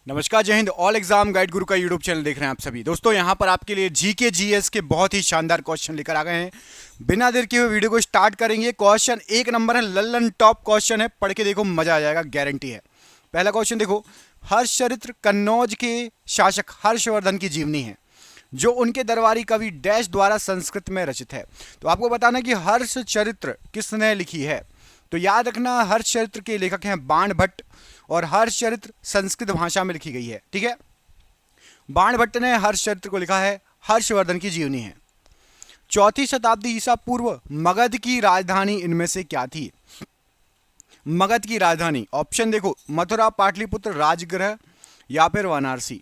नमस्कार, जय Hind. All exam guide गुरु का यूट्यूब चैनल देख रहे हैं आप सभी दोस्तों। यहां पर आपके लिए जीके जीएस के बहुत ही शानदार क्वेश्चन लेकर आ गए हैं। बिना देर किए हुए वीडियो को स्टार्ट करेंगे। क्वेश्चन एक नंबर है, लल्लन टॉप क्वेश्चन है, पढ़ के देखो मजा आ जाएगा, गारंटी है। पहला क्वेश्चन देखो, हर्षचरित्र कन्नौज के शासक हर्षवर्धन की जीवनी है जो उनके दरबारी कवि डैश द्वारा संस्कृत में रचित है। तो आपको बताना कि हर्षचरित्र किसने लिखी है। तो याद रखना, हर्षचरित्र के लेखक हैं बाण भट्ट और हर्षचरित्र संस्कृत भाषा में लिखी गई है। ठीक है, बाण भट्ट ने हर्षचरित्र को लिखा है, हर्षवर्धन की जीवनी है। चौथी शताब्दी ईसा पूर्व मगध की राजधानी इनमें से क्या थी। मगध की राजधानी, ऑप्शन देखो, मथुरा, पाटलिपुत्र, राजगृह या फिर वाराणसी।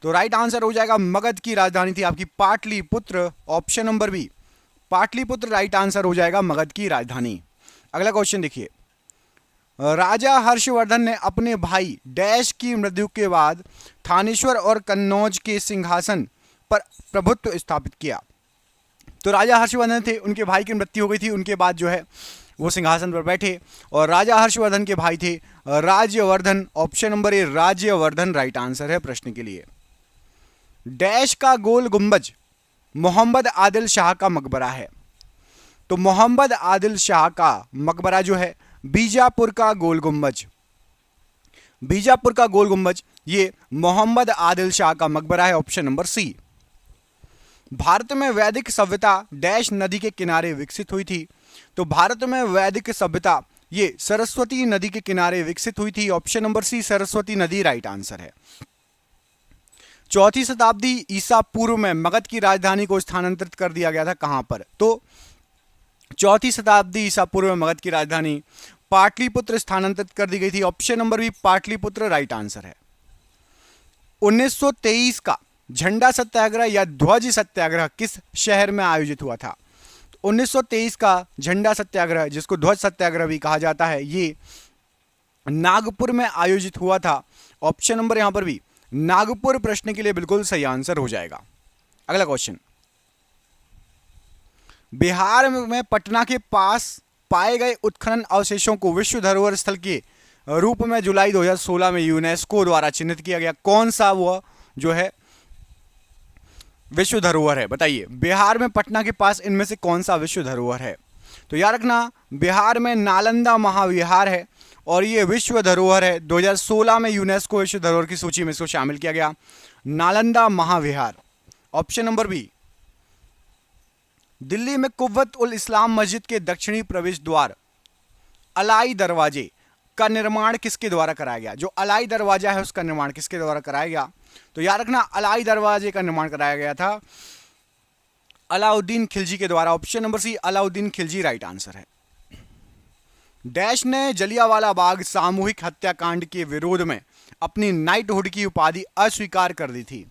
तो राइट आंसर हो जाएगा, मगध की राजधानी थी आपकी Pataliputra, option number B, Pataliputra right answer हो जाएगा, मगध की राजधानी। अगला क्वेश्चन देखिए, राजा हर्षवर्धन ने अपने भाई डैश की मृत्यु के बाद थानेश्वर और कन्नौज के सिंहासन पर प्रभुत्व स्थापित किया। तो राजा हर्षवर्धन थे, उनके भाई की मृत्यु हो गई थी, उनके बाद जो है वो सिंहासन पर बैठे और राजा हर्षवर्धन के भाई थे राज्यवर्धन, ऑप्शन नंबर ए, राज्यवर्धन राइट आंसर है प्रश्न के लिए। डैश का गोल गुंबज मोहम्मद आदिल शाह का मकबरा है। तो मोहम्मद आदिल शाह का मकबरा जो है बीजापुर का गोल गुंबज, बीजापुर का गोल गुंबज ये मोहम्मद आदिल शाह का मकबरा है, ऑप्शन नंबर सी। भारत में वैदिक सभ्यता डैश नदी के किनारे विकसित हुई थी। तो भारत में वैदिक सभ्यता ये सरस्वती नदी के किनारे विकसित हुई थी, ऑप्शन नंबर सी, सरस्वती नदी राइट आंसर है। चौथी शताब्दी ईसा पूर्व में मगध की राजधानी को स्थानांतरित कर दिया गया था, कहां पर। तो चौथी शताब्दी ईसा पूर्व में मगध की राजधानी पाटलिपुत्र स्थानांतरित कर दी गई थी, option number B, Pataliputra right answer है। 1923 का झंडा सत्याग्रह या ध्वज सत्याग्रह किस शहर में आयोजित हुआ था। 1923 का झंडा सत्याग्रह, जिसको ध्वज सत्याग्रह भी कहा जाता है, ये नागपुर में आयोजित हुआ था, ऑप्शन नंबर यहां पर भी नागपुर प्रश्न के लिए बिल्कुल सही आंसर हो जाएगा। अगला क्वेश्चन, बिहार में पटना के पास पाए गए उत्खनन अवशेषों को विश्व धरोहर स्थल के रूप में जुलाई 2016 में यूनेस्को द्वारा चिन्हित किया गया। कौन सा वो जो है विश्व धरोहर है, बताइए। बिहार में पटना के पास इनमें से कौन सा विश्व धरोहर है। तो याद रखना, बिहार में नालंदा महाविहार है और ये विश्व धरोहर है। 2016 में यूनेस्को विश्व धरोहर की सूची में इसको शामिल किया गया, नालंदा महाविहार, ऑप्शन नंबर बी। दिल्ली में कुव्वत उल इस्लाम मस्जिद के दक्षिणी प्रवेश द्वार अलाई दरवाजे का निर्माण किसके द्वारा कराया गया। जो अलाई दरवाजा है उसका निर्माण किसके द्वारा कराया गया। तो याद रखना, अलाई दरवाजे का निर्माण कराया गया था अलाउद्दीन खिलजी के द्वारा, option number C, Alauddin Khilji right answer है। डैश ने जलियांवाला बाग सामूहिक हत्याकांड के विरोध में अपनी नाइटहुड की उपाधि अस्वीकार कर दी थी।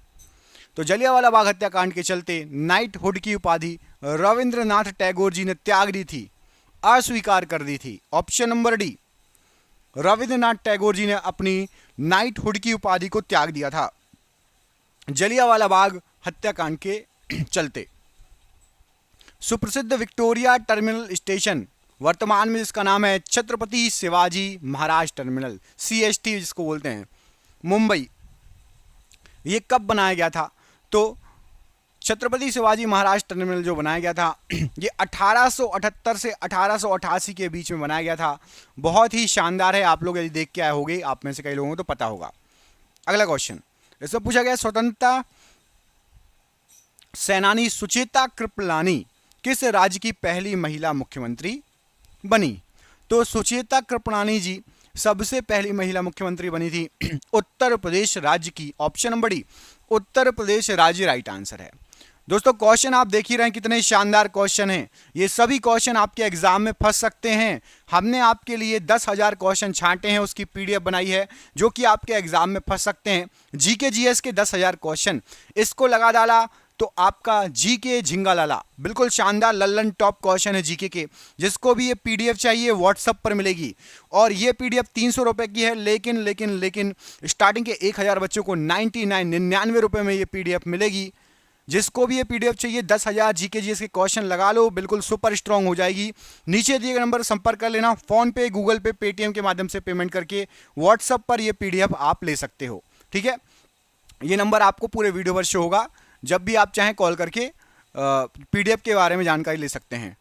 तो जलियांवाला बाग हत्याकांड के चलते नाइटहुड की उपाधि रविंद्रनाथ टैगोर जी ने त्याग दी थी, अस्वीकार कर दी थी, option number D, Rabindranath Tagore ji ने अपनी नाइटहुड की उपाधि को त्याग दिया था जलियांवाला बाग हत्याकांड के चलते। सुप्रसिद्ध विक्टोरिया टर्मिनल स्टेशन वर्तमान में जिसका नाम है छत्रपति शिवाजी महाराज टर्मिनल, CST जिसको बोलते हैं, मुंबई, ये कब बनाया गया था। तो छत्रपति शिवाजी महाराज टर्मिनल जो बनाया गया था ये 1878 से 1888 के बीच में बनाया गया था। बहुत ही शानदार है, आप लोग यदि देख के आए होंगे, आप में से कई लोगों को तो पता होगा। अगला क्वेश्चन, इसमें पूछा गया, स्वतंत्रता सेनानी सुचेता कृपलानी किस राज्य की पहली महिला मुख्यमंत्री बनी। तो सुचेता कृपलानी जी सबसे पहली महिला मुख्यमंत्री बनी थी उत्तर प्रदेश राज्य की, option number D, Uttar Pradesh राज्य राइट आंसर है। दोस्तों क्वेश्चन आप देख ही रहे हैं कितने शानदार क्वेश्चन हैं। ये सभी क्वेश्चन आपके एग्जाम में फंस सकते हैं। हमने आपके लिए 10,000 क्वेश्चन छांटे हैं, उसकी PDF बनाई है जो कि आपके एग्जाम में फंस सकते हैं। जीके जीएस के 10,000 क्वेश्चन, इसको लगा डाला तो आपका जीके झिंगा लाला, बिल्कुल शानदार लल्लन टॉप क्वेश्चन है जीके के। जिसको भी ये PDF चाहिए व्हाट्सएप पर मिलेगी और ये PDF 300 रुपए की है, लेकिन स्टार्टिंग के 1000 बच्चों को 99 रुपए में ये PDF मिलेगी। जिसको भी ये PDF चाहिए 10,000 जीके जीएस के क्वेश्चन लगा लो, बिल्कुल सुपर स्ट्रांग हो जाएगी। नीचे दिए गए नंबर संपर्क कर लेना, फोन पे, गूगल पे, पेटीएम के माध्यम से पेमेंट करके व्हाट्सएप पर ये PDF आप ले सकते हो। ठीक है, ये नंबर आपको पूरे वीडियो पर शो होगा, जब भी आप चाहें कॉल करके पीडीएफ के बारे में जानकारी ले सकते हैं।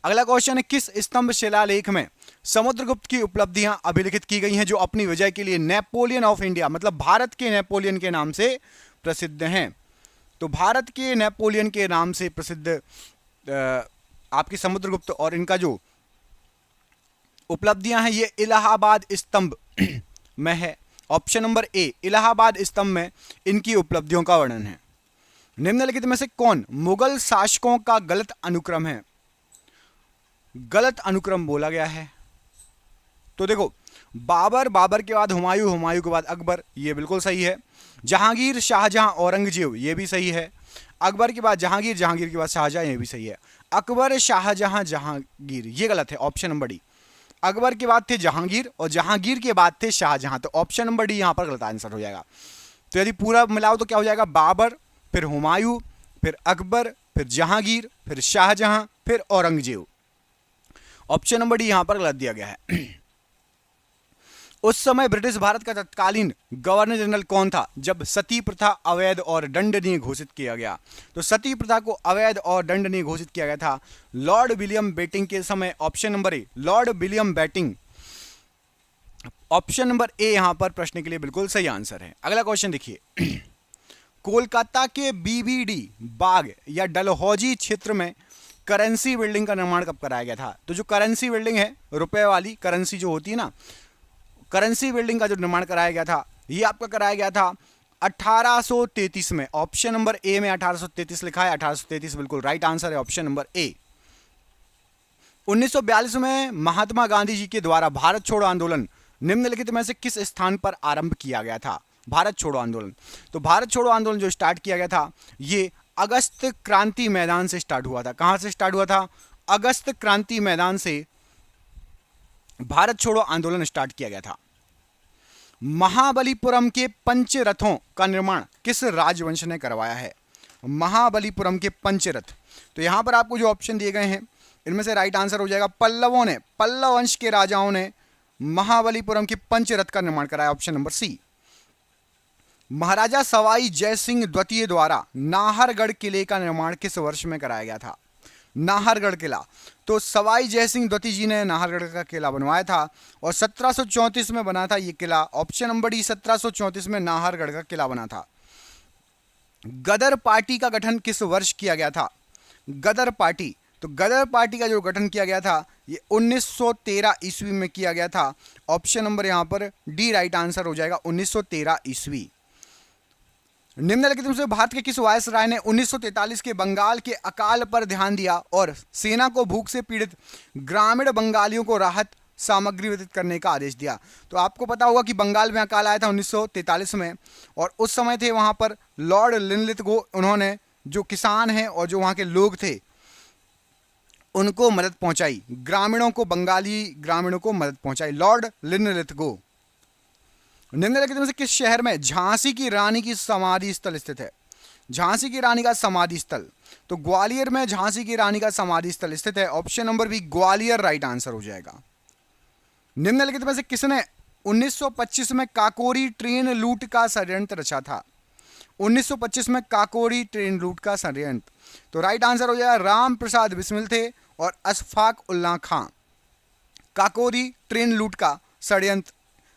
अगला क्वेश्चन है, किस स्तंभ शिलालेख में समुद्रगुप्त की उपलब्धियां अभिलिखित की गई हैं जो अपनी विजय के लिए नेपोलियन ऑफ इंडिया, मतलब भारत के नेपोलियन के नाम से प्रसिद्ध हैं। तो भारत के नेपोलियन के नाम से प्रसिद्ध आपके समुद्रगुप्त और इनका जो उपलब्धियां हैं ये इलाहाबाद स्तंभ में है। ऑप्शन नंबर ए, इलाहाबाद स्तंभ में इनकी उपलब्धियों का वर्णन है। निम्नलिखित में से कौन मुगल शासकों का गलत अनुक्रम है? गलत अनुक्रम बोला गया है। तो देखो, बाबर, बाबर के बाद हुमायूं, हुमायूं के बाद अकबर, ये बिल्कुल सही है। जहांगीर, शाहजहां, औरंगजेब, ये भी सही है। अकबर के बाद जहांगीर, जहांगीर के बाद शाहजहां, ये भी सही है। अकबर, शाहजहां, जहांगीर, ये गलत है। ऑप्शन नंबर डी, अकबर के बाद थे जहांगीर और जहांगीर के बाद थे शाहजहां। तो ऑप्शन नंबर डी यहां पर गलत आंसर हो जाएगा। तो यदि पूरा मिलाओ तो क्या हो जाएगा? बाबर, फिर हुमायूं, फिर अकबर, फिर जहांगीर, फिर शाहजहां, फिर औरंगजेब। ऑप्शन नंबर डी यहां पर गलत दिया गया है। उस समय ब्रिटिश भारत का तत्कालीन गवर्नर जनरल कौन था जब सती प्रथा अवैध और दंडनीय घोषित किया गया? तो सती प्रथा को अवैध और दंडनीय घोषित किया गया था लॉर्ड विलियम बेटिंग के समय। Option number A, Lord William Bentinck. Option number A यहां पर प्रश्न के लिए बिल्कुल सही आंसर है। अगला क्वेश्चन देखिए, कोलकाता के बीबीडी बाग या डलहौजी क्षेत्र में करेंसी बिल्डिंग का निर्माण कब कराया गया था? तो जो करेंसी बिल्डिंग है, रुपए वाली करेंसी जो होती है ना, करेंसी बिल्डिंग का जो निर्माण कराया गया था, ये आपका कराया गया था 1833 में। ऑप्शन नंबर ए में 1833 लिखा है, 1833 बिल्कुल राइट आंसर है, ऑप्शन नंबर ए। 1942 में महात्मा गांधी जी के द्वारा भारत छोड़ो आंदोलन निम्नलिखित में से किस स्थान पर आरंभ किया गया था? भारत छोड़ो आंदोलन, तो भारत छोड़ो आंदोलन जो स्टार्ट किया गया था ये अगस्त क्रांति मैदान से स्टार्ट हुआ था। कहां से स्टार्ट हुआ था? अगस्त क्रांति मैदान से भारत छोड़ो आंदोलन स्टार्ट किया गया था। महाबलीपुरम के पंचरथों का निर्माण किस राजवंश ने करवाया है? महाबलीपुरम के पंचरथ, तो यहां पर आपको जो ऑप्शन दिए गए हैं इनमें से राइट आंसर हो जाएगा पल्लवों ने, पल्लव वंश के राजाओं ने महाबलीपुरम के पंचरथ का निर्माण कराया। Option number C. Maharaja Sawai Jaisingh द्वितीय द्वारा नाहरगढ़ किले का निर्माण किस वर्ष में कराया गया था? नाहरगढ़ किला, तो सवाई जयसिंह द्वितीय जी ने नाहरगढ़ का किला बनवाया था और 1734 में बना था ये किला। ऑप्शन नंबर डी, 1734 में नाहरगढ़ का किला बना था। गदर पार्टी का गठन किस वर्ष किया गया था? गदर पार्टी, तो गदर पार्टी का जो गठन किया गया था ये 1913 ईस्वी में किया गया था। ऑप्शन नंबर यहां पर डी राइट आंसर हो जाएगा, 1913 ईस्वी। निम्नलिखित में से भारत के किस वायसराय ने 1943 के बंगाल के अकाल पर ध्यान दिया और सेना को भूख से पीड़ित ग्रामीण बंगालियों को राहत सामग्री वितरित करने का आदेश दिया? तो आपको पता होगा कि बंगाल में अकाल आया था 1943 में और उस समय थे वहां पर लॉर्ड लिनलिथगो। उन्होंने जो किसान हैं और जो वहां के लोग थे उनको मदद पहुंचाई, ग्रामीणों को, बंगाली ग्रामीणों को मदद पहुंचाई, लॉर्ड लिनलिथगो। निम्नलिखित में से किस शहर में झांसी की रानी की समाधि स्थल स्थित है? झांसी की रानी का समाधि स्थल, तो ग्वालियर में झांसी की रानी का समाधि स्थल स्थित है। Option number B, Gwalior right answer हो जाएगा। निम्नलिखित में से किसने 1925 में काकोरी ट्रेन लूट का षड्यंत्र रचा था? 1925 में काकोरी ट्रेन लूट का षड्यंत्र, तो राइट आंसर हो जाएगा राम प्रसाद बिस्मिल थे और अशफाक उल्लाह खां। काकोरी ट्रेन लूट का षड्यंत्र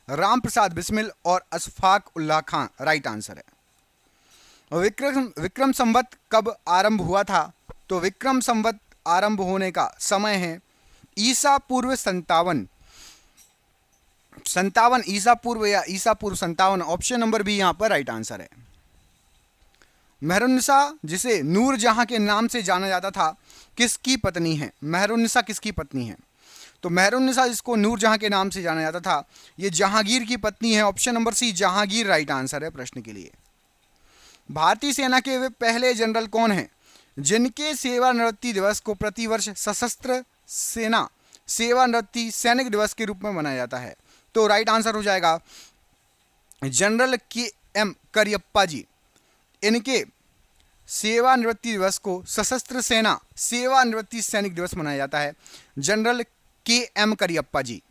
राम प्रसाद बिस्मिल और अशफाक उल्लाह खां राइट आंसर है। विक्रम संवत कब आरंभ हुआ था? तो विक्रम संवत आरंभ होने का समय है ईसा पूर्व 57 ईसा पूर्व या ईसा पूर्व 57। ऑप्शन नंबर बी यहां पर राइट आंसर है। मेहरुन्निसा जिसे नूरजहां के नाम से जाना जाता था किसकी पत्नी है? मेहरुन्निसा किसकी पत्नी है? तो मेहरुन्निसा जिसको नूरजहां के नाम से जाना जाता था ये जहांगीर की पत्नी है। Option number C, Jahangir right answer है प्रश्न के लिए। भारतीय सेना के वे पहले जनरल कौन हैं जिनके सेवानिवृत्ति दिवस को प्रतिवर्ष सशस्त्र सेना सेवानिवृत्ति सैनिक दिवस के रूप में मनाया जाता है? तो राइट आंसर हो जाएगा जनरल के.एम. करियप्पा जी। इनके सेवानिवृत्ति दिवस को सशस्त्र सेना सेवानिवृत्ति सैनिक दिवस मनाया जाता है, जनरल के.एम. करियप्पा जी।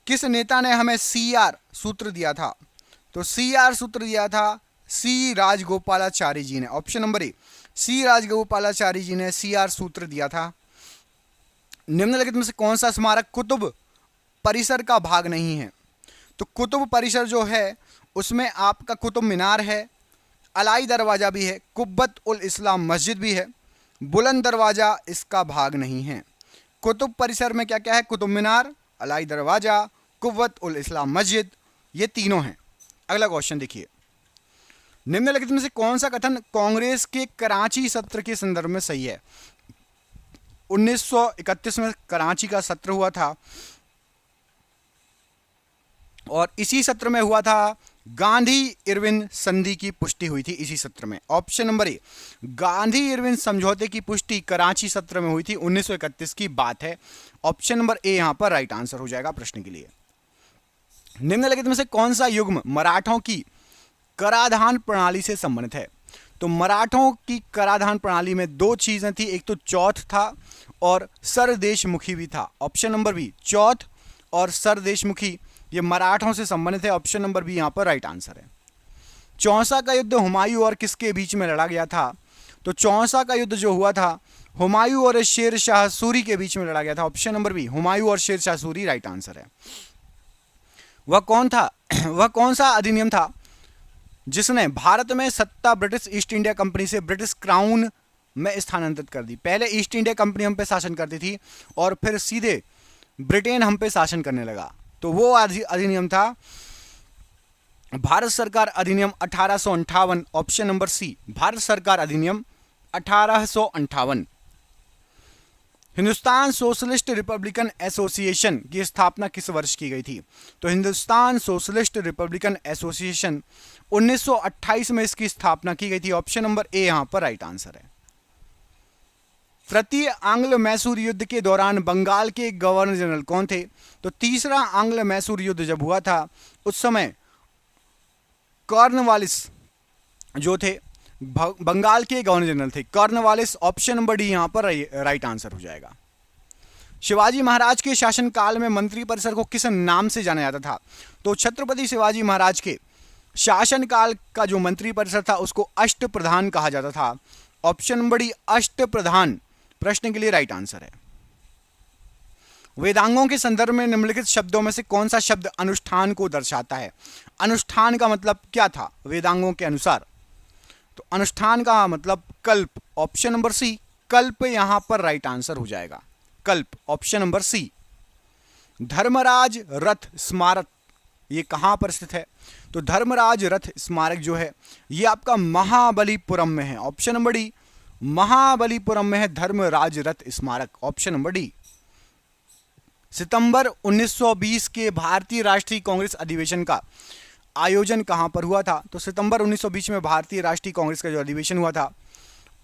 किस नेता ने हमें CR सूत्र दिया था? तो CR सूत्र दिया था सी राजगोपालाचारी जी ने। ऑप्शन नंबर ए, सी राजगोपालाचारी जी ने CR सूत्र दिया था। निम्नलिखित में से कौन सा स्मारक कुतुब परिसर का भाग नहीं है? तो कुतुब परिसर जो है उसमें आपका कुतुब मीनार है, अलाई दरवाजा भी है, कुब्बत उल इस्लाम मस्जिद भी है, बुलंद दरवाजा इसका भाग नहीं है। कुतुब परिसर में क्या क्या है? कुतुब मीनार, अलाई दरवाजा, कुव्वत उल इस्लाम मस्जिद, ये तीनों हैं। अगला क्वेश्चन देखिए, निम्नलिखित में से कौन सा कथन कांग्रेस के कराची सत्र के संदर्भ में सही है? 1931 में कराची का सत्र हुआ था और इसी सत्र में हुआ था गांधी इरविन संधि की पुष्टि हुई थी इसी सत्र में। ऑप्शन नंबर ए, गांधी इरविन समझौते की पुष्टि कराची सत्र में हुई थी, 1931 की बात है। ऑप्शन नंबर ए यहां पर राइट आंसर हो जाएगा प्रश्न के लिए। निम्नलिखित में से कौन सा युग्म मराठों की कराधान प्रणाली से संबंधित है? तो मराठों की कराधान प्रणाली में दो चीजें थी, एक तो चौथ था और सरदेशमुखी भी था। ऑप्शन नंबर बी, चौथ और सरदेशमुखी ये मराठों से संबंधित है। ऑप्शन नंबर बी यहां पर राइट आंसर है। चौसा का युद्ध हुमायूं और किसके बीच में लड़ा गया था? तो चौसा का युद्ध जो हुआ था हुमायूं और शेर शाह सूरी के बीच में लड़ा गया था। ऑप्शन नंबर बी, हुमायूं और शेर शाह सूरी राइट आंसर है। वह कौन था वह कौन सा अधिनियम था जिसने भारत में सत्ता ब्रिटिश ईस्ट इंडिया कंपनी से ब्रिटिश क्राउन में स्थानांतरित कर दी? पहले ईस्ट इंडिया कंपनी हम पे शासन करती थी और फिर सीधे ब्रिटेन हम पे शासन करने लगा। तो वो अधिनियम था भारत सरकार अधिनियम 1858। ऑप्शन नंबर सी, भारत सरकार अधिनियम 1858। हिंदुस्तान सोशलिस्ट रिपब्लिकन एसोसिएशन की स्थापना किस वर्ष की गई थी? तो हिंदुस्तान सोशलिस्ट रिपब्लिकन एसोसिएशन 1928 में इसकी स्थापना की गई थी। ऑप्शन नंबर ए यहां पर राइट आंसर है। तृतीय आंग्ल मैसूर युद्ध के दौरान बंगाल के गवर्नर जनरल कौन थे? तो तीसरा आंग्ल मैसूर युद्ध जब हुआ था उस समय कॉर्नवालिस जो थे बंगाल के गवर्नर जनरल थे, कॉर्नवालिस। ऑप्शन नंबर डी यहां पर राइट आंसर हो जाएगा। शिवाजी महाराज के शासनकाल में मंत्री परिषद को किस नाम से जाना जाता था? तो छत्रपति शिवाजी महाराज के शासनकाल का जो मंत्री परिषद था उसको अष्टप्रधान कहा जाता था। ऑप्शन नंबर डी, अष्टप्रधान प्रश्न के लिए राइट आंसर है। वेदांगों के संदर्भ में निम्नलिखित शब्दों में से कौन सा शब्द अनुष्ठान को दर्शाता है? अनुष्ठान का मतलब क्या था वेदांगों के अनुसार? तो अनुष्ठान का मतलब कल्प। ऑप्शन नंबर सी, कल्प यहां पर राइट आंसर हो जाएगा, कल्प। ऑप्शन नंबर सी। धर्मराज रथ स्मारक ये कहां पर स्थित है? तो धर्मराज रथ स्मारक जो है ये आपका महाबलीपुरम में है। ऑप्शन नंबर डी, महाबलीपुरम में है धर्मराज रथ स्मारक। Option number D. सितंबर 1920 के भारतीय राष्ट्रीय कांग्रेस अधिवेशन का आयोजन कहां पर हुआ था? तो सितंबर 1920 में भारतीय राष्ट्रीय कांग्रेस का जो अधिवेशन हुआ था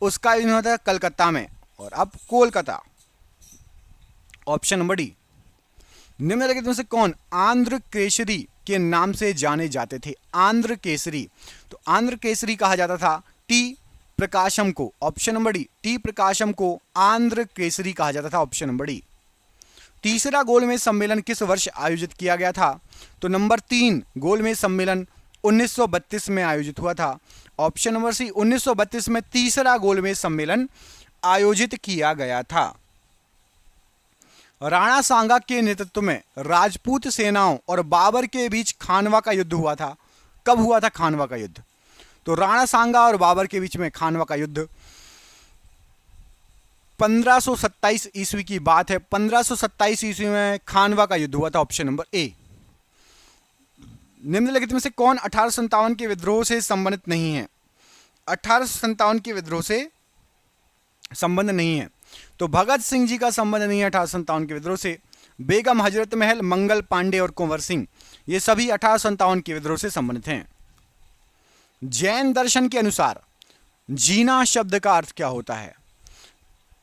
उसका आयोजन हुआ था कलकत्ता में और अब कोलकाता। Option number D. निम्नलिखित में से कौन आंध्र केसरी के नाम से जाने जाते थे? आंध्र केसरी, तो आंध्र केसरी कहा जाता था टी प्रकाशम को। ऑप्शन नंबर डी, टी प्रकाशम को आंध्र केसरी कहा जाता था। Option number D. तीसरा गोलमेज सम्मेलन किस वर्ष आयोजित किया गया था? तो नंबर 3 गोलमेज सम्मेलन 1932 में आयोजित हुआ था। ऑप्शन नंबर सी, 1932 में तीसरा गोलमेज सम्मेलन आयोजित किया गया था। राणा सांगा के नेतृत्व में राजपूत सेनाओं और बाबर के बीच खानवा का युद्ध हुआ था। कब हुआ था खानवा का युद्ध? तो राणा सांगा और बाबर के बीच में खानवा का युद्ध 1527 ईस्वी की बात है। 1527 ईस्वी में खानवा का युद्ध हुआ था। ऑप्शन नंबर ए। निम्नलिखित में से कौन 1857 के विद्रोह से संबंधित नहीं है? 1857 के विद्रोह से संबंध नहीं है। तो भगत सिंह जी का संबंध नहीं है 1857 के विद्रोह से। बेगम हजरत महल, मंगल पांडे और कुंवर सिंह ये सभी 1857 के विद्रोह से संबंधित हैं। जैन दर्शन के अनुसार जीना शब्द का अर्थ क्या होता है?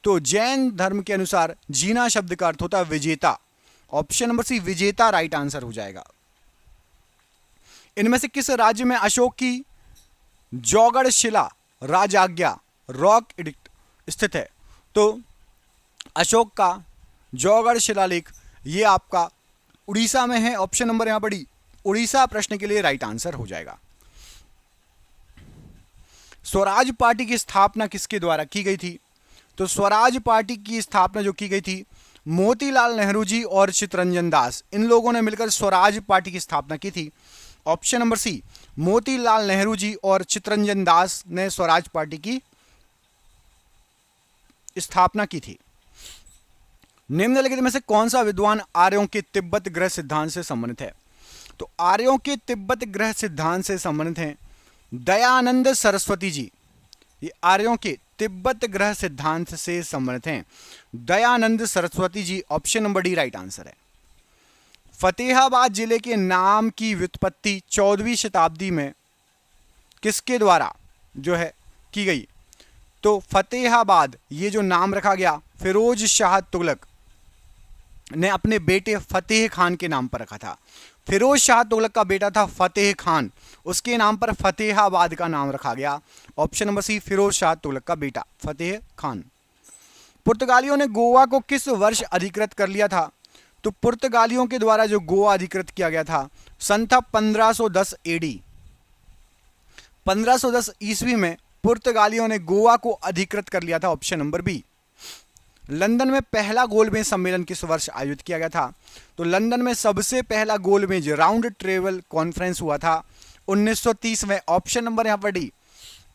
तो जैन धर्म के अनुसार जीना शब्द का अर्थ होता है विजेता। ऑप्शन नंबर सी, विजेता राइट आंसर हो जाएगा। इनमें से किस राज्य में अशोक की जौगढ़ शिला राजाज्ञा रॉक एडिक्ट स्थित है? तो अशोक का जौगढ़ शिलालेख ये आपका उड़ीसा में है। ऑप्शन नंबर यहां पर डी, उड़ीसा प्रश्न के लिए राइट आंसर हो जाएगा। स्वराज पार्टी की स्थापना किसके द्वारा की गई थी? तो स्वराज पार्टी की स्थापना जो की गई थी मोतीलाल नेहरू जी और चित्तरंजन दास, इन लोगों ने मिलकर स्वराज पार्टी की स्थापना की थी। Option number C, Motilal Nehru ji और चित्तरंजन दास ने स्वराज पार्टी की स्थापना की थी। निम्नलिखित में से कौन सा विद्वान आर्यों के तिब्बत ग्रह सिद्धांत से संबंधित है? तो आर्यों के तिब्बत ग्रह सिद्धांत से संबंधित हैं दयानंद सरस्वती जी। ये आर्यों के तिब्बत ग्रह सिद्धांत से संबंधित हैं Dayanand Saraswati ji. Option number D right answer है। फतेहाबाद जिले के नाम की व्युत्पत्ति 14वीं शताब्दी में किसके द्वारा जो है की गई? तो फतेहाबाद ये जो नाम रखा गया फिरोज शाह तुगलक ने अपने बेटे फतेह खान के नाम पर रखा था। फिरोज शाह तुगलक का बेटा था फतेह खान, उसके नाम पर फतेहाबाद का नाम रखा गया। Option number C, Firoz Shah Tughlaq का बेटा फतेह खान। पुर्तगालियों ने गोवा को किस वर्ष अधिकृत कर लिया था? तो पुर्तगालियों के द्वारा जो गोवा अधिकृत किया गया था सन था 1510 एडी। 1510 ईस्वी में पुर्तगालियों ने गोवा को अधिकृत कर लिया था। Option number B. लंदन में पहला गोलमेज सम्मेलन किस वर्ष आयोजित किया गया था? तो लंदन में सबसे पहला गोलमेज राउंड टेबल कॉन्फ्रेंस हुआ था 1930 में। ऑप्शन नंबर यहां पर डी,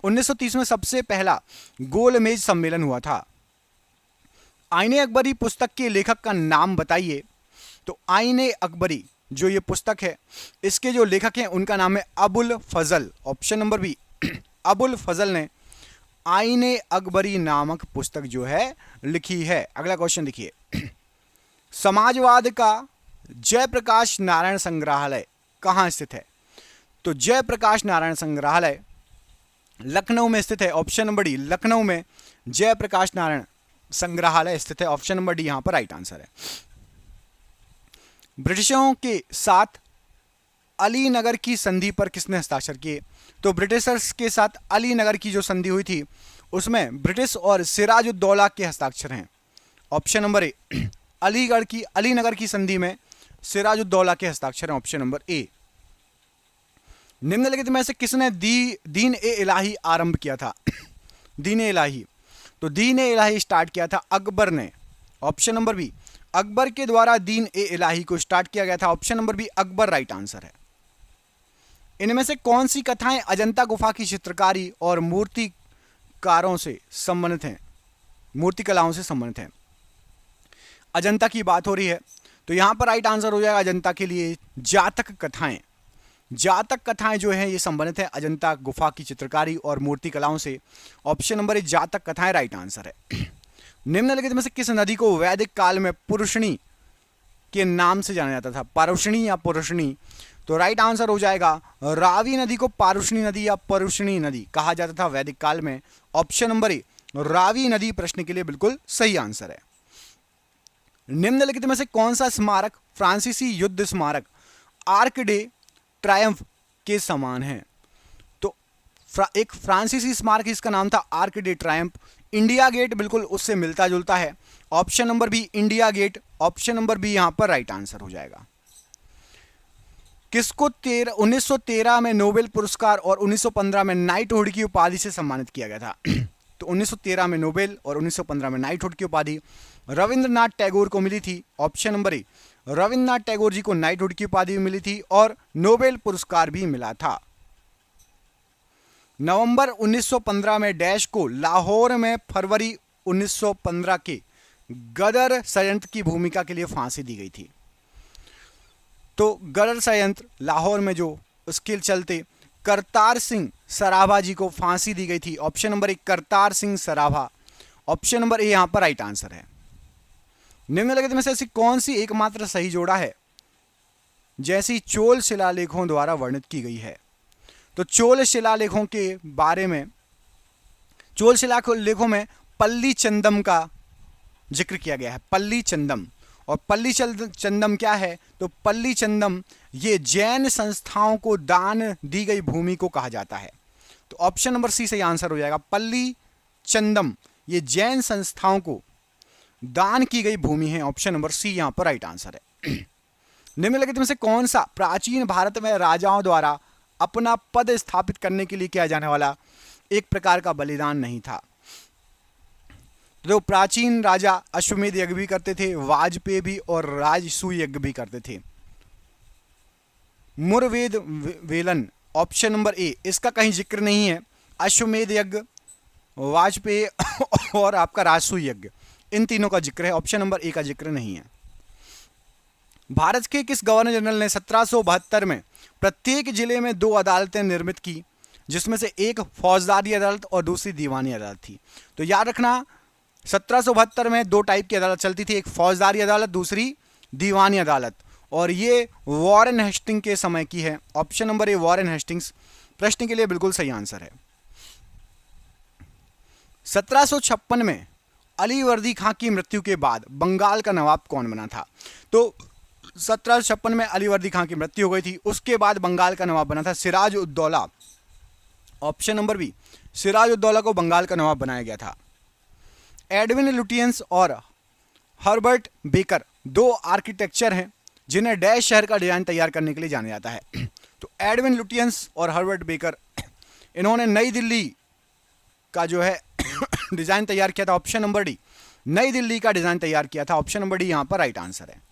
1930 में सबसे पहला गोलमेज सम्मेलन हुआ था। आईने अकबरी पुस्तक के लेखक का नाम बताइए। तो आईने अकबरी जो ये पुस्तक है इसके जो लेखक हैं उनका नाम है अबुल फजल। ऑप्शन नंबर बी, अबुल फजल ने आईने अकबरी नामक पुस्तक जो है लिखी है। अगला क्वेश्चन देखिए, समाजवाद का जयप्रकाश नारायण संग्रहालय कहाँ स्थित है? तो जयप्रकाश नारायण संग्रहालय लखनऊ में स्थित है। ऑप्शन नंबर डी, लखनऊ में जयप्रकाश नारायण संग्रहालय स्थित है। ऑप्शन नंबर डी यहां पर राइट आंसर है। ब्रिटिशों के साथ अलीनगर की संधि पर किसने हस्ताक्षर किए? तो ब्रिटिशर्स के साथ अलीनगर की जो संधि हुई थी उसमें ब्रिटिश और सिराजुद्दौला के हस्ताक्षर हैं। ऑप्शन नंबर ए, अलीनगर की संधि में सिराजुद्दौला के हस्ताक्षर हैं। ऑप्शन नंबर ए। निम्नलिखित में से किसने दीन ए इलाही आरंभ किया था? दीन ए इलाही, तो दीन ए इलाही स्टार्ट किया था अकबर ने। ऑप्शन नंबर बी, अकबर के द्वारा दीन ए इलाही को स्टार्ट किया गया था। Option number B, Akbar right answer है। इनमें से कौन सी कथाएं अजंता गुफा की चित्रकारी और मूर्तिकारों से संबंधित हैं, मूर्तिकलाओं से संबंधित हैं? अजंता की बात हो रही है तो यहां पर राइट आंसर हो जाएगा अजंता के लिए जातक कथाएं। जातक कथाएं जो हैं ये संबंधित है अजंता गुफा की चित्रकारी और मूर्तिकलाओं से। ऑप्शन नंबर ए, जातक कथाएं राइट आंसर है। निम्नलिखित में से किस नदी को वैदिक काल में पुरुषणी के नाम से जाना जाता था? पारुषणी या पुरुषणी? तो राइट आंसर हो जाएगा रावी नदी को पारुषणी नदी या परुषणी नदी कहा जाता था वैदिक काल में। ऑप्शन नंबर ए, रावी नदी प्रश्न के लिए बिल्कुल सही आंसर है। निम्नलिखित में से कौन सा स्मारक फ्रांसीसी युद्ध स्मारक आर्क डे ट्रायम्फ के समान है? तो एक फ्रांसीसी स्मारक इसका नाम था Arc de Triomphe. India Gate बिल्कुल उससे मिलता जुलता है। Option number B, India Gate. Option number B यहां पर राइट आंसर हो जाएगा। किसको 1913 में नोबेल पुरस्कार और 1915 में नाइटहुड की उपाधि से सम्मानित किया गया था? तो 1913 में नोबेल और 1915 में नाइटहुड की उपाधि रविंद्रनाथ टैगोर को मिली थी। Option number A, Rabindranath Tagore ji को नाइटहुड की उपाधि मिली थी और नोबेल पुरस्कार भी मिला था। नवंबर 1915 में डैश को लाहौर में फरवरी 1915 के गदर षड्यंत्र की भूमिका के लिए फांसी दी गई थी। तो गदर षड्यंत्र लाहौर में जो उसके चलते करतार सिंह सराभा जी को फांसी दी गई थी। Option number A, Kartar Singh Sarabha. Option number A यहां पर राइट आंसर है। निम्नलिखित में से ऐसी कौन सी एकमात्र सही जोड़ा है जैसी चोल शिलालेखों द्वारा वर्णित की गई है? तो चोल शिलालेखों के बारे में, चोल शिलालेखों में पल्ली चंदम का जिक्र किया गया है। पल्ली चंदम, और पल्ली चंदम क्या है? तो पल्ली चंदम ये जैन संस्थाओं को दान दी गई भूमि को कहा जाता है। तो ऑप्शन नंबर सी से आंसर हो जाएगा। पल्ली चंदम ये जैन संस्थाओं को दान की गई भूमि है। ऑप्शन नंबर सी यहां पर राइट आंसर है। निम्नलिखित में से कौन सा प्राचीन भारत में राजाओं द्वारा अपना पद स्थापित करने के लिए किया जाने वाला एक प्रकार का बलिदान नहीं था? तो प्राचीन राजा अश्वमेध यज्ञ भी करते थे, वाजपेयी भी और राजसूय यज्ञ भी करते थे। मुरवेद वेलन, ऑप्शन नंबर ए, इसका कहीं जिक्र नहीं है। अश्वमेध यज्ञ, वाजपेयी और आपका राजसूय यज्ञ, इन तीनों का जिक्र है, ऑप्शन नंबर ए का जिक्र नहीं है। भारत के किस गवर्नर जनरल ने 1772 में प्रत्येक जिले में 2 अदालतें निर्मित की, जिसमें से एक फौजदारी अदालत और दूसरी दीवानी अदालत थी? तो याद रखना 1772 में 2 टाइप की अदालत चलती थी, एक फौजदारी अदालत, दूसरी दीवानी अदालत, और ये वॉरेन हेस्टिंग के समय की है। ऑप्शन नंबर ए वॉरेन हेस्टिंग्स प्रश्न के लिए बिल्कुल सही आंसर है। 1756 में अली वर्दी खां की मृत्यु के बाद बंगाल का नवाब कौन बना था? तो 1756 में अली वर्दी खां की मृत्यु हो गई थी, उसके बाद बंगाल का नवाब बना था Siraj ud Daula. Option number B, Siraj ud Daula को बंगाल का नवाब बनाया गया था। एडविन लुटियंस और हर्बर्ट बेकर 2 आर्किटेक्चर हैं जिन्हें डैश शहर का डिजाइन तैयार करने के लिए जाना जाता है। तो एडविन लुटियंस और हर्बर्ट बेकर, इन्होंने नई दिल्ली का जो है डिजाइन तैयार किया था। ऑप्शन नंबर डी, नई दिल्ली का डिजाइन तैयार किया था। ऑप्शन नंबर डी यहां पर राइट आंसर है।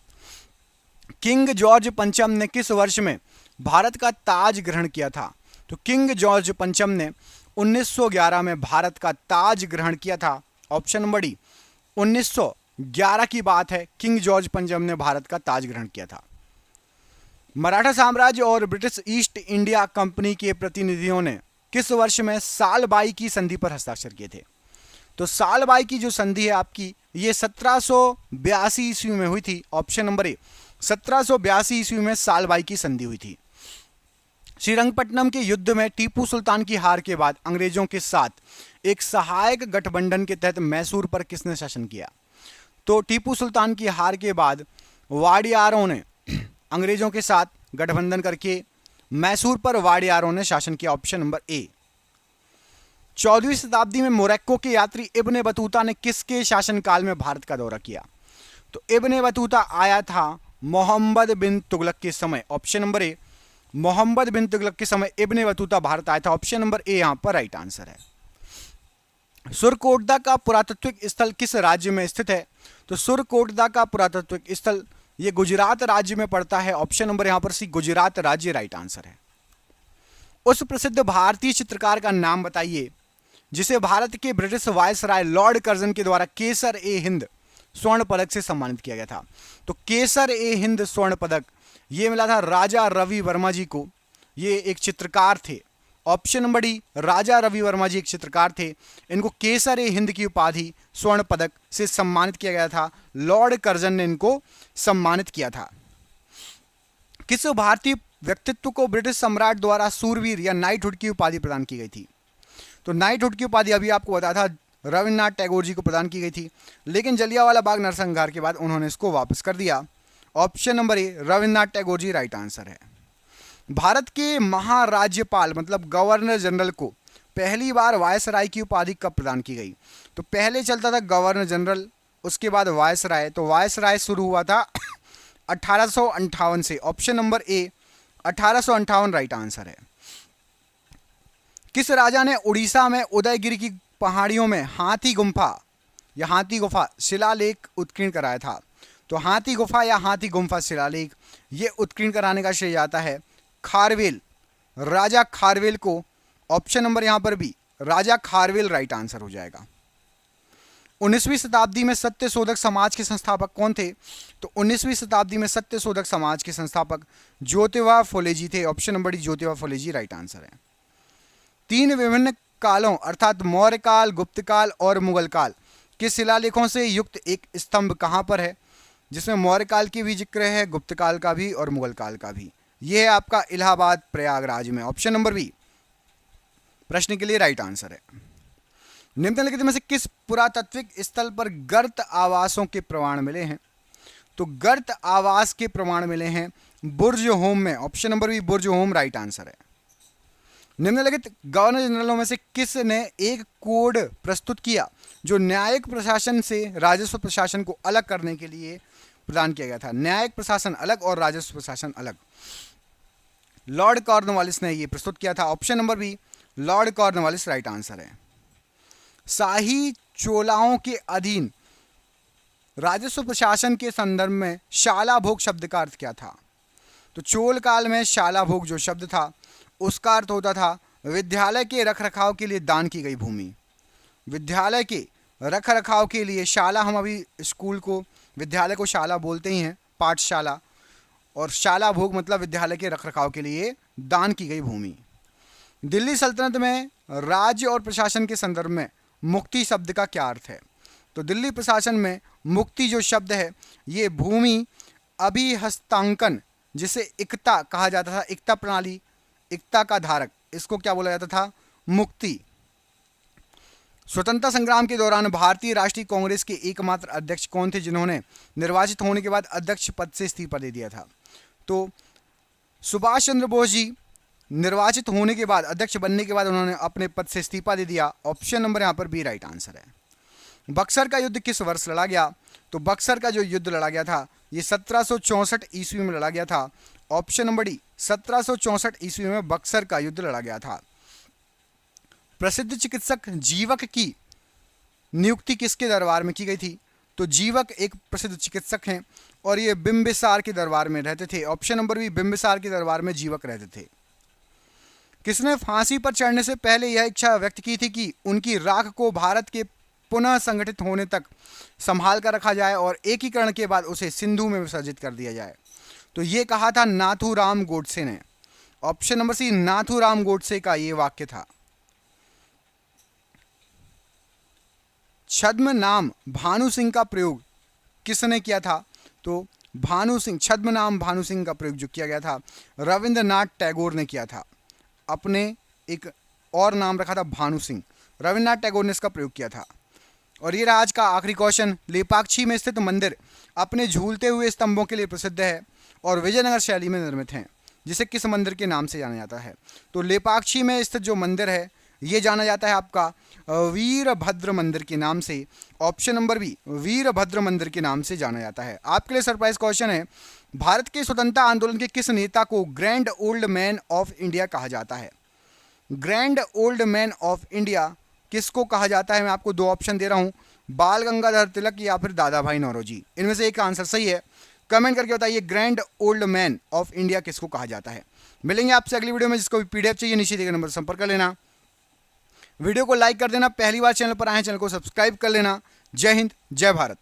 किंग जॉर्ज पंचम ने किस वर्ष में भारत का ताज ग्रहण किया था? तो किंग जॉर्ज पंचम ने 1911 में भारत का ताज ग्रहण किया था। ऑप्शन नंबर डी, 1911 की बात है, किंग जॉर्ज पंचम ने भारत का ताज ग्रहण किया था। मराठा साम्राज्य और ब्रिटिश ईस्ट इंडिया कंपनी के प्रतिनिधियों ने किस वर्ष में सालबाई की संधि पर हस्ताक्षर किए थे? तो सालबाई की जो संधि है आपकी, ये 1782 ईस्वी में हुई थी। ऑप्शन नंबर ए, 1782 ईस्वी में सालबाई की संधि हुई थी। श्रीरंगपट्टनम के युद्ध में टीपू सुल्तान की हार के बाद अंग्रेजों के साथ एक सहायक गठबंधन के तहत मैसूर पर किसने शासन किया? तो टीपू सुल्तान की हार के बाद वाडियारों ने अंग्रेजों के साथ गठबंधन करके मैसूर पर वाडियारों ने शासन किया। ऑप्शन नंबर ए। 14वीं शताब्दी में मोरक्को के यात्री इब्ने बतूता ने किसके शासनकाल में भारत का दौरा किया? तो इब्ने बतूता आया था मोहम्मद बिन तुगलक के समय। ऑप्शन नंबर ए, मोहम्मद बिन तुगलक के समय इब्ने बतूता भारत आया था। ऑप्शन नंबर ए यहां पर राइट आंसर है। सुरकोटदा का पुरातत्विक स्थल किस राज्य में स्थित है? तो सुरकोटदा का पुरातत्विक स्थल ये गुजरात राज्य में पड़ता है। ऑप्शन नंबर यहां पर सी, गुजरात राज्य राइट आंसर है। उस प्रसिद्ध भारतीय चित्रकार का नाम बताइए जिसे भारत के ब्रिटिश वायसराय लॉर्ड कर्जन के द्वारा केसर ए हिंद स्वर्ण पदक से सम्मानित किया गया था। तो केसर ए हिंद स्वर्ण पदक ये मिला था राजा रवि वर्मा जी को। ये एक चित्रकार थे। Option number D, Raja Ravi Varma जी एक चित्रकार थे। इनको केसर ए हिंद की उपाधि स्वर्ण पदक से सम्मानित किया गया था। लॉर्ड कर्जन ने इनको सम्मानित किया था। किस भारतीय व्यक्तित्व को ब्रिटिश सम्राट द्वारा सूरवीर या नाइटहुड की उपाधि प्रदान की गई थी? तो नाइटहुड की उपाधि अभी आपको बताया था रविन्द्रनाथ टैगोर जी को प्रदान की गई थी, लेकिन जलियांवाला बाग नरसंहार के बाद उन्होंने इसको वापस कर दिया। Option number A, Rabindranath Tagore ji right answer है। भारत के महाराज्यपाल मतलब गवर्नर जनरल को पहली बार वायसराय की उपाधि कब प्रदान की गई? तो पहले चलता था गवर्नर जनरल, उसके बाद वायसराय। तो वायसराय शुरू हुआ था 1858 से। ऑप्शन नंबर ए, 1858 राइट आंसर है। किस राजा ने उड़ीसा में उदयगिरी की पहाड़ियों में हाथी गुफा शिलालेख उत्कीर्ण कराया था? तो हाथी गुफा या हाथी गुम्फा शिलालेख ये उत्कीर्ण कराने का श्रेय जाता है खारवेल, राजा खारवेल को। ऑप्शन नंबर यहां पर भी, राजा खारवेल राइट आंसर हो जाएगा। 19वीं शताब्दी में सत्यशोधक समाज के संस्थापक कौन थे? तो 19वीं शताब्दी में सत्यशोधक समाज के संस्थापक ज्योतिबा फुले जी थे। Option number D, Jyotiba Phule जी राइट आंसर है। 3 विभिन्न कालों अर्थात मौर्य काल, गुप्त काल और मुगल काल के शिलालेखों से युक्त एक स्तंभ कहां पर है? जिसमें मौर्य काल की भी जिक्र है, गुप्त काल का भी और मुगल काल का भी। यह है आपका इलाहाबाद प्रयागराज में। ऑप्शन नंबर बी प्रश्न के लिए राइट आंसर है। निम्नलिखित में से किस पुरातात्विक स्थल पर गर्त आवासों के प्रमाण मिले हैं? तो गर्त आवास के प्रमाण मिले हैं बुर्ज होम में। ऑप्शन नंबर बी, बुर्ज होम राइट आंसर है। निम्नलिखित गवर्नर जनरलों में से किस ने एक कोड प्रस्तुत किया जो न्यायिक प्रशासन से राजस्व प्रशासन को अलग करने के लिए प्रदान किया गया था। न्यायिक प्रशासन अलग और राजस्व प्रशासन अलग। लॉर्ड कॉर्नवालिस ने यह प्रस्तुत किया था। Option number B, Lord Cornwallis right answer है। शाही चोलाओं के अधीन राजस्व प्रशासन के संदर्भ में शाला भोग शब्द का अर्थ क्या था? तो चोल काल में शाला भोग जो शब्द था उसका अर्थ होता था विद्यालय के रखरखाव के लिए दान की गई भूमि। विद्यालय के रखरखाव के लिए शाला, हम अभी स्कूल को, विद्यालय को शाला बोलते ही हैं, पाठशाला, और शाला भोग मतलब विद्यालय के रखरखाव के लिए दान की गई भूमि। दिल्ली सल्तनत में राज्य और प्रशासन के संदर्भ में मुक्ति शब्द का क्या अर्थ है? तो दिल्ली प्रशासन में मुक्ति जो शब्द है ये भूमि अभिहस्तांकन, जिसे इक्ता कहा जाता था, इक्ता प्रणाली, इक्ता का धारक, इसको क्या बोला जाता था? मुक्ति। स्वतंत्रता संग्राम के दौरान भारतीय राष्ट्रीय कांग्रेस के एकमात्र अध्यक्ष कौन थे जिन्होंने निर्वाचित होने के बाद अध्यक्ष पद से इस्तीफा दे दिया था? तो सुभाष चंद्र बोस जी निर्वाचित होने के बाद, अध्यक्ष बनने के बाद उन्होंने अपने पद से इस्तीफा दे दिया। ऑप्शन नंबर यहाँ पर बी राइट आंसर है। बक्सर का युद्ध किस वर्ष लड़ा गया? तो बक्सर का जो युद्ध लड़ा गया था ये 1764 ईस्वी में लड़ा गया था। ऑप्शन नंबर डी, 1764 ईस्वी में बक्सर का युद्ध लड़ा गया था। प्रसिद्ध चिकित्सक जीवक की नियुक्ति किसके दरबार में की गई थी? तो जीवक एक प्रसिद्ध चिकित्सक हैं और ये बिंबिसार के दरबार में रहते थे। ऑप्शन नंबर बी, बिंबिसार के दरबार में जीवक रहते थे। किसने फांसी पर चढ़ने से पहले यह इच्छा व्यक्त की थी कि उनकी राख को भारत के पुनः संगठित होने तक संभाल कर रखा जाए और एकीकरण के बाद उसे सिंधु में विसर्जित कर दिया जाए? तो ये कहा था नाथूराम गोडसे ने। Option number C, Nathuram Godse का ये वाक्य था। छद्म नाम भानु सिंह का प्रयोग किसने किया था? तो भानु सिंह, छद्म नाम भानु सिंह का प्रयोग जो किया गया था रविंद्रनाथ टैगोर ने किया था। अपने एक और नाम रखा था भानु सिंह, रविंद्रनाथ टैगोर ने इसका प्रयोग किया था। और ये रहा आज का आखिरी क्वेश्चन। लेपाक्षी में स्थित मंदिर अपने झूलते हुए स्तंभों के लिए प्रसिद्ध है और विजयनगर शैली में निर्मित हैं, जिसे किस मंदिर के नाम से जाना जाता है? तो लेपाक्षी में स्थित जो मंदिर है ये जाना जाता है आपका वीरभद्र मंदिर के नाम से। ऑप्शन नंबर बी, वीरभद्र मंदिर के नाम से जाना जाता है। आपके लिए सरप्राइज क्वेश्चन है, भारत के स्वतंत्रता आंदोलन के किस नेता को grand old man of India कहा जाता है? Grand old man of India किसको कहा जाता है? मैं आपको दो ऑप्शन दे रहा हूं, बाल गंगाधर तिलक या फिर दादा भाई नौरोजी। इनमें से एक आंसर सही है, कमेंट करके बताइए grand old man of India किसको कहा जाता है। मिलेंगे आपसे अगली वीडियो में। जिसको भी पीडीएफ चाहिए नीचे दिए गए नंबर पर संपर्क कर लेना। वीडियो को लाइक कर देना, पहली बार चैनल पर आए चैनल को सब्सक्राइब कर लेना। जय हिंद, जय भारत।